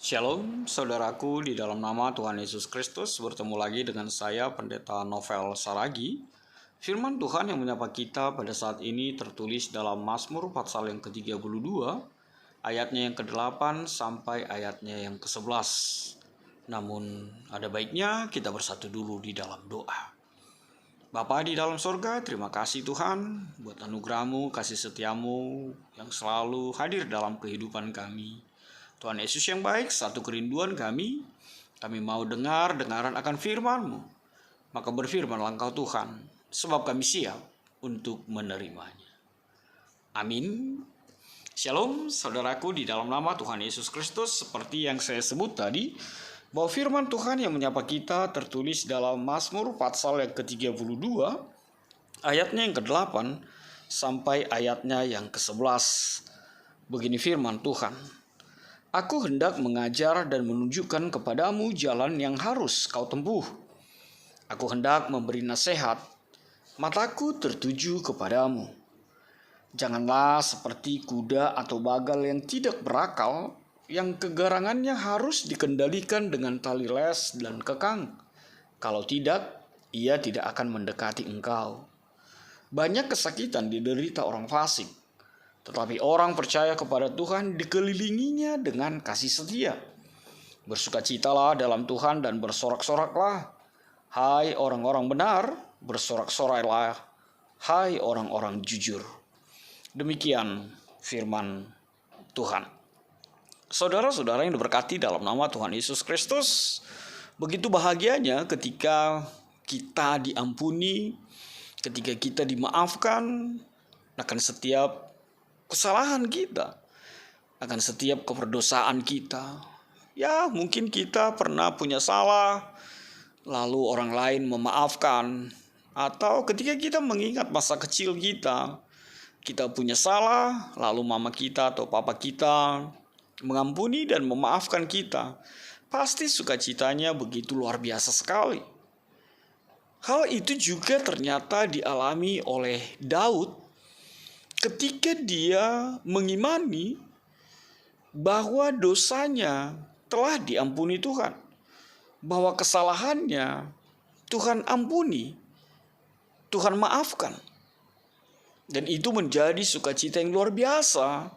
Shalom, saudaraku di dalam nama Tuhan Yesus Kristus. Bertemu lagi dengan saya, Pendeta Novel Saragi. Firman Tuhan yang menyapa kita pada saat ini tertulis dalam Mazmur pasal yang ke-32, ayatnya yang ke-8 sampai ayatnya yang ke-11. Namun ada baiknya kita bersatu dulu di dalam doa. Bapa di dalam sorga, terima kasih Tuhan buat anugerah-Mu, kasih setia-Mu yang selalu hadir dalam kehidupan kami. Tuhan Yesus yang baik, satu kerinduan kami mau dengaran akan firman-Mu. Maka berfirmanlah Engkau Tuhan, sebab kami siap untuk menerimanya. Amin. Shalom saudaraku di dalam nama Tuhan Yesus Kristus. Seperti yang saya sebut tadi, bahwa firman Tuhan yang menyapa kita tertulis dalam Mazmur pasal yang ke-32, ayatnya yang ke-8 sampai ayatnya yang ke-11. Begini firman Tuhan. Aku hendak mengajar dan menunjukkan kepadamu jalan yang harus kau tempuh. Aku hendak memberi nasihat, mataku tertuju kepadamu. Janganlah seperti kuda atau bagal yang tidak berakal, yang kegarangannya harus dikendalikan dengan tali les dan kekang. Kalau tidak, ia tidak akan mendekati engkau. Banyak kesakitan diderita orang fasik, tetapi orang percaya kepada Tuhan dikelilinginya dengan kasih setia. Bersukacitalah dalam Tuhan dan bersorak-soraklah. Hai orang-orang benar, bersorak-sorailah. Hai orang-orang jujur. Demikian firman Tuhan. Saudara-saudara yang diberkati dalam nama Tuhan Yesus Kristus, begitu bahagianya ketika kita diampuni, ketika kita dimaafkan akan setiap kesalahan kita, akan setiap keperdosaan kita. Ya, mungkin kita pernah punya salah, lalu orang lain memaafkan. Atau ketika kita mengingat masa kecil kita punya salah, lalu mama kita atau papa kita mengampuni dan memaafkan kita. Pasti sukacitanya begitu luar biasa sekali. Hal itu juga ternyata dialami oleh Daud ketika dia mengimani bahwa dosanya telah diampuni Tuhan, bahwa kesalahannya Tuhan ampuni, Tuhan maafkan. Dan itu menjadi sukacita yang luar biasa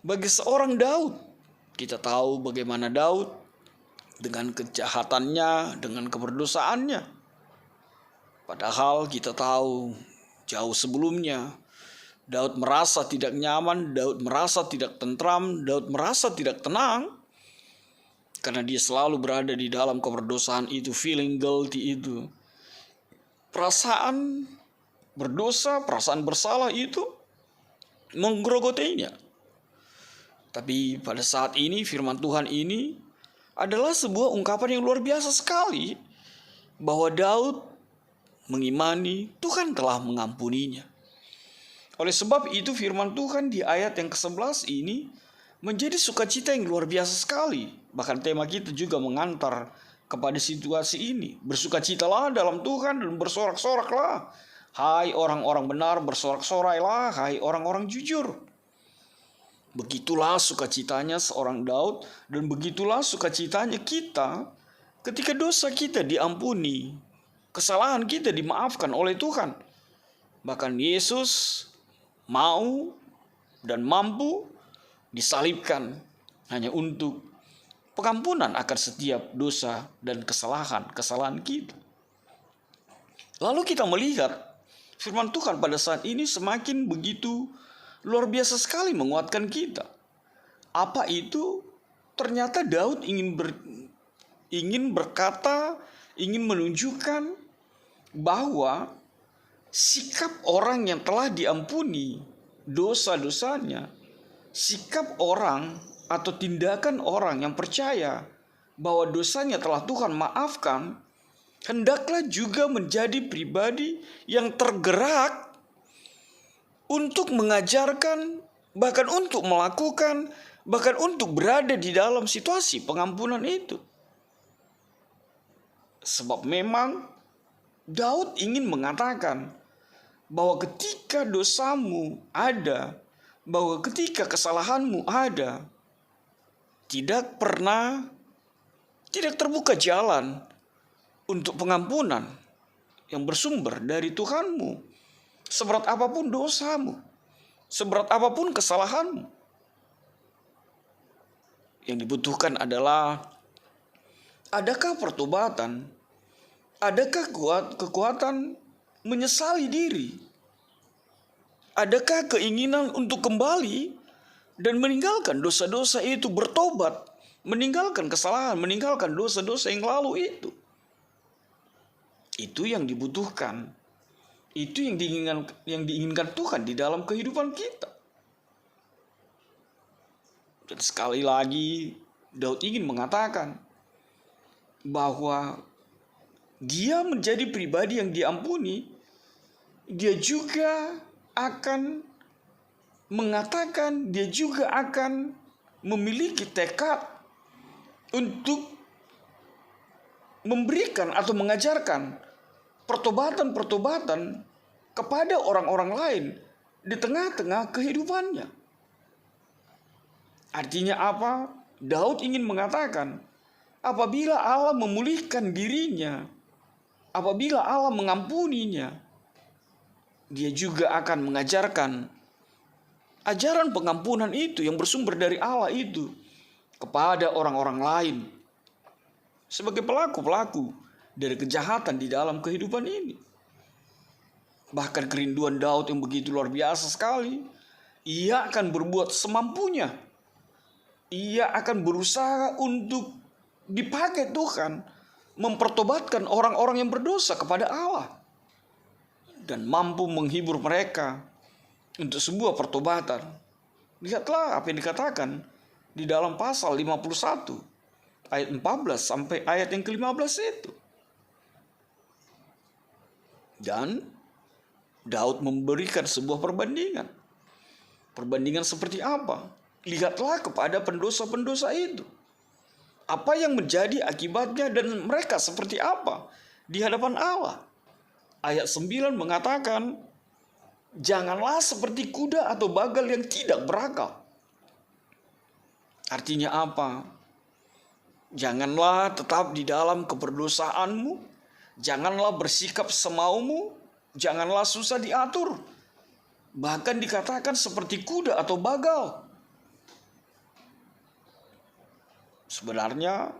bagi seorang Daud. Kita tahu bagaimana Daud dengan kejahatannya, dengan keberdosaannya. Padahal kita tahu jauh sebelumnya Daud merasa tidak nyaman, Daud merasa tidak tentram, Daud merasa tidak tenang. Karena dia selalu berada di dalam keberdosaan itu, feeling guilty itu. Perasaan berdosa, perasaan bersalah itu menggerogotinya. Tapi pada saat ini firman Tuhan ini adalah sebuah ungkapan yang luar biasa sekali. Bahwa Daud mengimani Tuhan telah mengampuninya. Oleh sebab itu firman Tuhan di ayat yang ke-11 ini menjadi sukacita yang luar biasa sekali. Bahkan tema kita juga mengantar kepada situasi ini. Bersukacitalah dalam Tuhan dan bersorak-soraklah. Hai orang-orang benar, bersorak-sorailah. Hai orang-orang jujur. Begitulah sukacitanya seorang Daud dan begitulah sukacitanya kita ketika dosa kita diampuni. Kesalahan kita dimaafkan oleh Tuhan. Bahkan Yesus mau dan mampu disalibkan hanya untuk pengampunan akan setiap dosa dan kesalahan kita. Lalu kita melihat firman Tuhan pada saat ini semakin begitu luar biasa sekali menguatkan kita. Apa itu? Ternyata Daud ingin berkata, ingin menunjukkan bahwa sikap orang yang telah diampuni dosa-dosanya, sikap orang atau tindakan orang yang percaya bahwa dosanya telah Tuhan maafkan, hendaklah juga menjadi pribadi yang tergerak untuk mengajarkan, bahkan untuk melakukan, bahkan untuk berada di dalam situasi pengampunan itu. Sebab memang Daud ingin mengatakan bahwa ketika dosamu ada, bahwa ketika kesalahanmu ada, tidak terbuka jalan untuk pengampunan yang bersumber dari Tuhanmu. Seberat apapun dosamu, seberat apapun kesalahanmu, yang dibutuhkan adalah adakah pertobatan, adakah kekuatan menyesali diri, adakah keinginan untuk kembali dan meninggalkan dosa-dosa itu, bertobat, meninggalkan kesalahan, meninggalkan dosa-dosa yang lalu itu. Itu yang dibutuhkan. Itu yang diinginkan Tuhan di dalam kehidupan kita. Dan sekali lagi Daud ingin mengatakan bahwa dia menjadi pribadi yang diampuni. Dia juga akan mengatakan, dia juga akan memiliki tekad untuk memberikan atau mengajarkan pertobatan-pertobatan kepada orang-orang lain di tengah-tengah kehidupannya. Artinya apa? Daud ingin mengatakan, apabila Allah memulihkan dirinya, apabila Allah mengampuninya, dia juga akan mengajarkan ajaran pengampunan itu yang bersumber dari Allah itu kepada orang-orang lain sebagai pelaku-pelaku dari kejahatan di dalam kehidupan ini. Bahkan kerinduan Daud yang begitu luar biasa sekali, ia akan berbuat semampunya. Ia akan berusaha untuk dipakai Tuhan mempertobatkan orang-orang yang berdosa kepada Allah dan mampu menghibur mereka untuk sebuah pertobatan. Lihatlah apa yang dikatakan di dalam pasal 51 ayat 14 sampai ayat yang ke-15 itu. Dan Daud memberikan sebuah perbandingan. Perbandingan seperti apa? Lihatlah kepada pendosa-pendosa itu. Apa yang menjadi akibatnya dan mereka seperti apa di hadapan Allah. Ayat 9 mengatakan, janganlah seperti kuda atau bagal yang tidak berakal. Artinya apa? Janganlah tetap di dalam keberdosaanmu. Janganlah bersikap semaumu. Janganlah susah diatur. Bahkan dikatakan seperti kuda atau bagal. Sebenarnya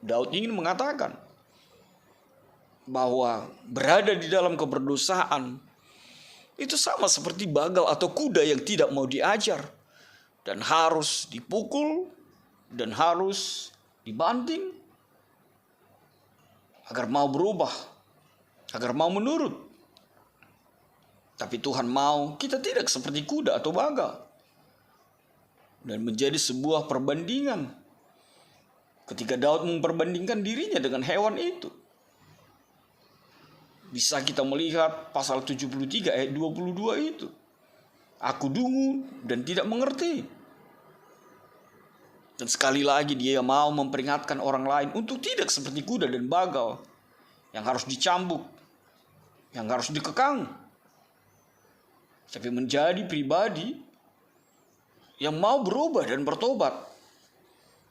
Daud ingin mengatakan bahwa berada di dalam keberdosaan itu sama seperti bagal atau kuda yang tidak mau diajar dan harus dipukul dan harus dibanting agar mau berubah, agar mau menurut. Tapi Tuhan mau kita tidak seperti kuda atau bagal. Dan menjadi sebuah perbandingan ketika Daud memperbandingkan dirinya dengan hewan itu. Bisa kita melihat pasal 73 ayat 22 itu. Aku dungu dan tidak mengerti. Dan sekali lagi dia mau memperingatkan orang lain untuk tidak seperti kuda dan bagal yang harus dicambuk, yang harus dikekang. Tapi menjadi pribadi yang mau berubah dan bertobat,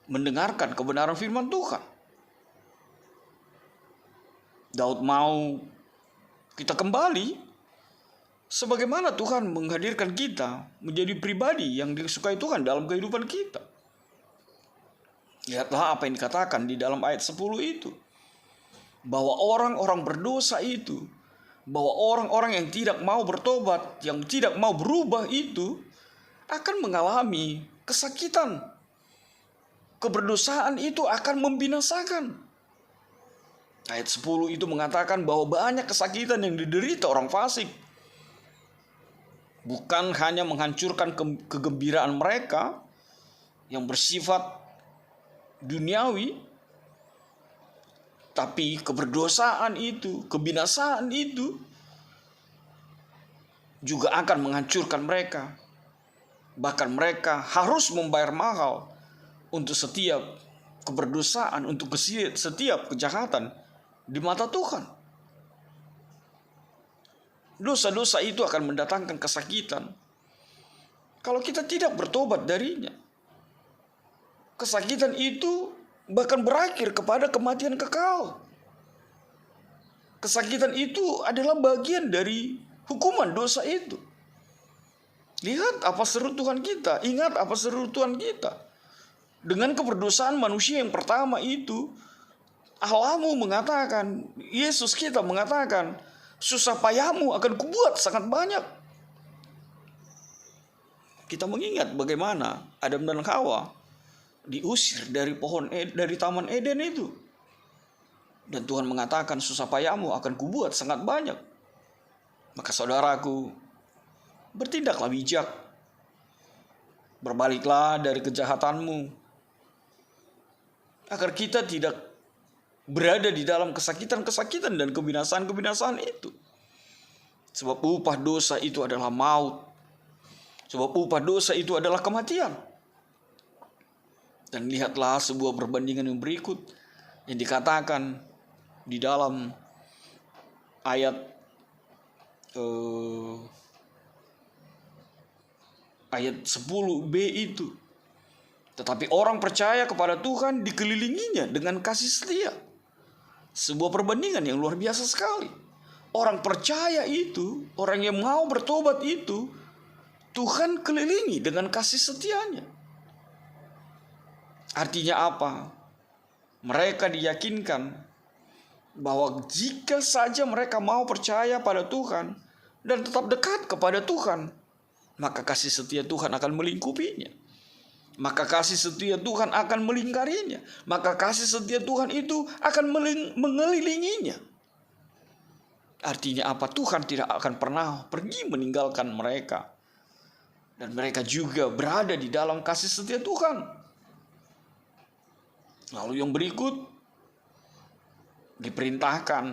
mendengarkan kebenaran firman Tuhan. Daud mau kita kembali sebagaimana Tuhan menghadirkan kita menjadi pribadi yang disukai Tuhan dalam kehidupan kita. Lihatlah apa yang dikatakan di dalam ayat 10 itu. Bahwa orang-orang berdosa itu, bahwa orang-orang yang tidak mau bertobat, yang tidak mau berubah itu akan mengalami kesakitan. Keberdosaan itu akan membinasakan. Ayat 10 itu mengatakan bahwa banyak kesakitan yang diderita orang fasik. Bukan hanya menghancurkan kegembiraan mereka yang bersifat duniawi, tapi keberdosaan itu, kebinasaan itu juga akan menghancurkan mereka. Bahkan mereka harus membayar mahal untuk setiap keberdosaan, untuk setiap kejahatan di mata Tuhan. Dosa-dosa itu akan mendatangkan kesakitan kalau kita tidak bertobat darinya. kesakitan itu bahkan berakhir kepada kematian kekal. Kesakitan itu adalah bagian dari hukuman dosa itu. Lihat apa seru Tuhan kita, ingat apa seru Tuhan kita. Dengan keberdosaan manusia yang pertama itu, Allahmu mengatakan, Yesus kita mengatakan, susah payahmu akan kubuat sangat banyak. Kita mengingat bagaimana Adam dan Hawa diusir dari dari Taman Eden itu. Dan Tuhan mengatakan susah payahmu akan kubuat sangat banyak. Maka saudaraku, bertindaklah bijak. Berbaliklah dari kejahatanmu. Agar kita tidak berada di dalam kesakitan-kesakitan dan kebinasaan-kebinasaan itu. Sebab upah dosa itu adalah maut. Sebab upah dosa itu adalah kematian. Dan lihatlah sebuah perbandingan yang berikut yang dikatakan di dalam ayat 10b itu. Tetapi orang percaya kepada Tuhan dikelilinginya dengan kasih setia. Sebuah perbandingan yang luar biasa sekali. Orang percaya itu, orang yang mau bertobat itu, Tuhan kelilingi dengan kasih setianya. Artinya apa? Mereka diyakinkan bahwa jika saja mereka mau percaya pada Tuhan dan tetap dekat kepada Tuhan, maka kasih setia Tuhan akan melingkupinya. Maka kasih setia Tuhan akan melingkarinya. Maka kasih setia Tuhan itu akan mengelilinginya. Artinya apa? Tuhan tidak akan pernah pergi meninggalkan mereka. Dan mereka juga berada di dalam kasih setia Tuhan. Lalu yang berikut, diperintahkan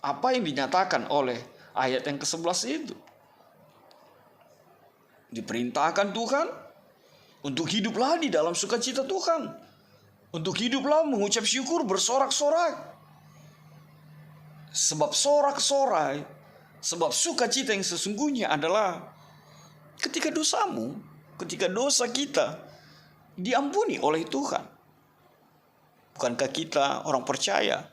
apa yang dinyatakan oleh ayat yang ke-11 itu. Diperintahkan Tuhan untuk hiduplah di dalam sukacita Tuhan. Untuk hiduplah mengucap syukur bersorak-sorai. Sebab sorak-sorai, sebab sukacita yang sesungguhnya adalah ketika dosamu, ketika dosa kita diampuni oleh Tuhan. Bukankah kita orang percaya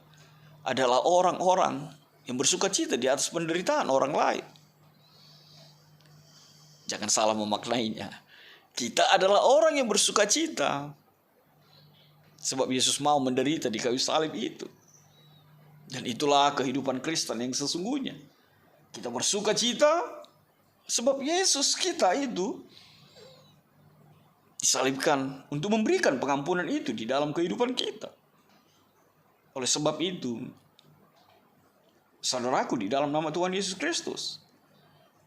adalah orang-orang yang bersukacita di atas penderitaan orang lain? Jangan salah memaknainya. Kita adalah orang yang bersukacita. Sebab Yesus mau menderita di kayu salib itu. Dan itulah kehidupan Kristen yang sesungguhnya. Kita bersukacita sebab Yesus kita itu disalibkan untuk memberikan pengampunan itu di dalam kehidupan kita. Oleh sebab itu, saudaraku di dalam nama Tuhan Yesus Kristus,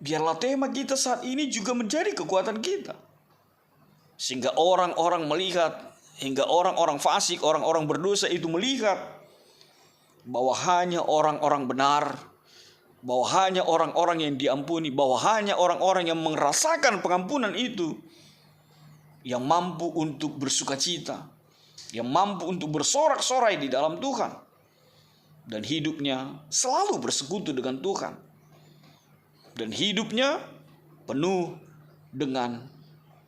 biarlah tema kita saat ini juga menjadi kekuatan kita. Sehingga orang-orang melihat, hingga orang-orang fasik, orang-orang berdosa itu melihat bahwa hanya orang-orang benar, bahwa hanya orang-orang yang diampuni, bahwa hanya orang-orang yang merasakan pengampunan itu yang mampu untuk bersukacita, yang mampu untuk bersorak-sorai di dalam Tuhan, dan hidupnya selalu bersekutu dengan Tuhan, dan hidupnya penuh dengan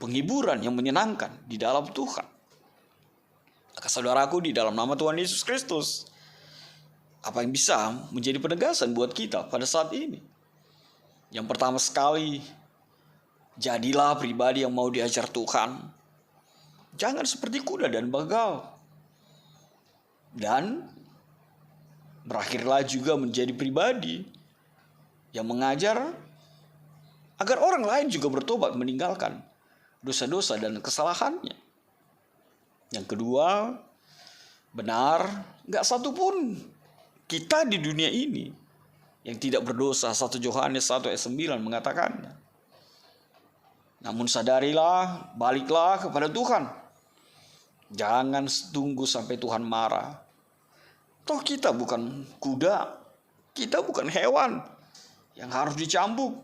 penghiburan yang menyenangkan di dalam Tuhan. Maka saudaraku di dalam nama Tuhan Yesus Kristus, apa yang bisa menjadi penegasan buat kita pada saat ini? Yang pertama sekali, jadilah pribadi yang mau diajar Tuhan. Jangan seperti kuda dan bagal. Dan berakhirlah juga menjadi pribadi yang mengajar agar orang lain juga bertobat meninggalkan dosa-dosa dan kesalahannya. Yang kedua, benar, gak satupun kita di dunia ini yang tidak berdosa. 1 Yohanes 1 ayat 9 mengatakannya. Namun sadarilah, baliklah kepada Tuhan. Jangan tunggu sampai Tuhan marah. Toh kita bukan kuda, kita bukan hewan yang harus dicambuk,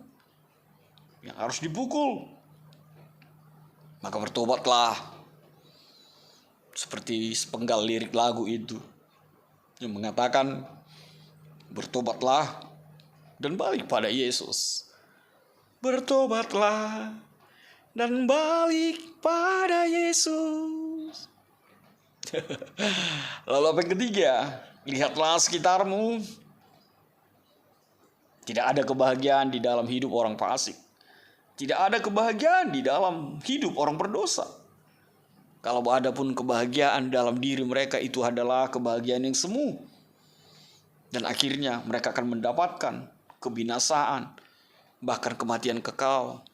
yang harus dipukul. Maka bertobatlah. Seperti sepenggal lirik lagu itu yang mengatakan, bertobatlah dan balik pada Yesus. Bertobatlah dan balik pada Yesus. Lalu apa yang ketiga? Lihatlah sekitarmu. Tidak ada kebahagiaan di dalam hidup orang fasik. Tidak ada kebahagiaan di dalam hidup orang berdosa. Kalau ada pun kebahagiaan dalam diri mereka, itu adalah kebahagiaan yang semu. Dan akhirnya mereka akan mendapatkan kebinasaan, bahkan kematian kekal.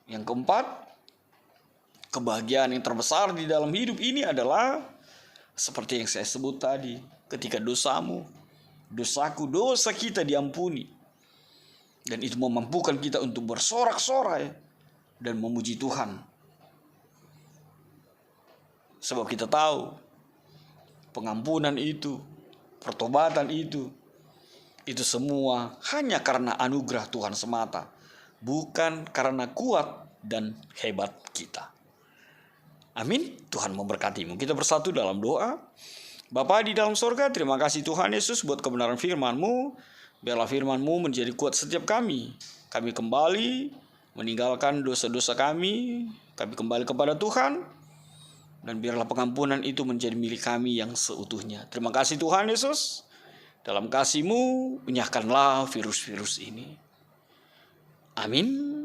Yang keempat, kebahagiaan yang terbesar di dalam hidup ini adalah seperti yang saya sebut tadi, ketika dosa kita diampuni. Dan itu memampukan kita untuk bersorak-sorai dan memuji Tuhan. Sebab kita tahu pengampunan itu, pertobatan itu semua hanya karena anugerah Tuhan semata, bukan karena kuat dan hebat kita. Amin. Tuhan memberkatimu. Kita bersatu dalam doa. Bapa di dalam sorga, terima kasih Tuhan Yesus buat kebenaran firman-Mu. Biarlah firman-Mu menjadi kuat setiap kami. Kami kembali meninggalkan dosa-dosa kami. Kami kembali kepada Tuhan. Dan biarlah pengampunan itu menjadi milik kami yang seutuhnya. Terima kasih Tuhan Yesus. Dalam kasih-Mu, penyahkanlah virus-virus ini. Amin.